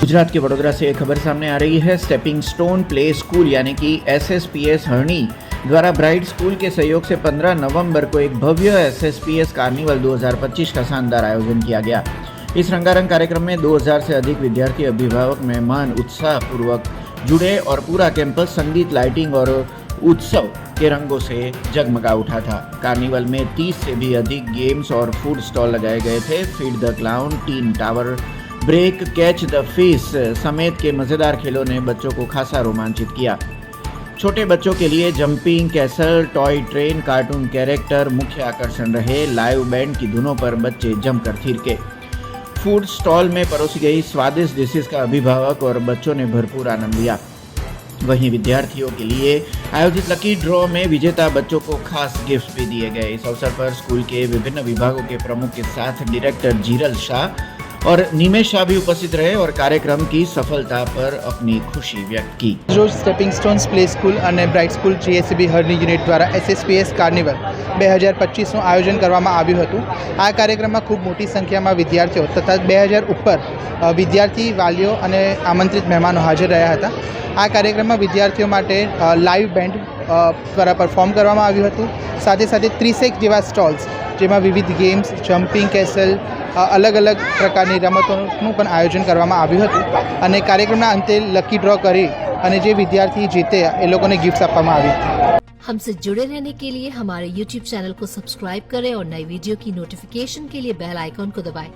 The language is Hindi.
गुजरात के वडोदरा से एक खबर सामने आ रही है। स्टेपिंग स्टोन प्ले स्कूल यानी कि SSPS हरणी द्वारा ब्राइट स्कूल के सहयोग से 15 नवंबर को एक भव्य SSPS कार्निवल 2025 का शानदार आयोजन किया गया। इस रंगारंग कार्यक्रम में 2000 से अधिक विद्यार्थी, अभिभावक, मेहमान उत्साहपूर्वक जुड़े और पूरा कैंपस संगीत, लाइटिंग और उत्सव के रंगों से जगमगा उठा था। कार्निवल में 30 से भी अधिक गेम्स और फूड स्टॉल लगाए गए थे। Feed the clown, tin tower break, catch the fish समेत के मज़ेदार खेलों ने बच्चों को खासा रोमांचित किया। छोटे बच्चों के लिए jumping castle, toy train, cartoon character मुख्य आकर्षण रहे। लाइव बैंड की धुनों पर बच्चे जमकर थिरके। फूड स्टॉल में परोसी गई स्वादिष्ट डिशेस का अभिभावक और बच्चों ने भरपूर आनंद लिया। वहीं विद्यार्थियों के लिए आयोजित लकी ड्रॉ में विजेता बच्चों को खास गिफ्ट भी दिए गए। इस अवसर पर स्कूल के विभिन्न विभागों के प्रमुख के साथ डायरेक्टर जीरल शाह और निमेश शाह भी उपस्थित रहे और कार्यक्रम की सफलता पर अपनी खुशी व्यक्त की। रोज स्टेपिंग स्टोन्स प्ले स्कूल અને બ્રાઇટ સ્કૂલ GSCB હરની યુનિટ દ્વારા SSPS કાર્નિવલ 2025નું આયોજન કરવામાં આવ્યું હતું। આ કાર્યક્રમમાં ખૂબ મોટી સંખ્યામાં વિદ્યાર્થીઓ તથા 2000 ઉપર વિદ્યાર્થી, વાલીઓ અને આમંત્રિત મહેમાનો હાજર રહ્યા હતા। આ કાર્યક્રમમાં વિદ્યાર્થીઓ માટે લાઈવ બેન્ડ દ્વારા પરફોર્મ કરવામાં આવ્યું હતું। સાથે સાથે 30 જેવા સ્ટોલ્સ જેમાં વિવિધ ગેમ્સ, જમ્પિંગ કેસલ, अलग अलग प्रकारनी रमतोનું પણ આયોજન કરવામાં આવ્યું હતું અને કાર્યક્રમના અંતે લકી ડ્રો કરી અને જે વિદ્યાર્થી જીતે એ લોકોને ગિફ્ટ્સ આપવામાં આવી। हमसे जुड़े रहने के लिए हमारे YouTube चैनल को सब्सक्राइब करें और नई वीडियो की नोटिफिकेशन के लिए बेल आइकॉन को दबाएं।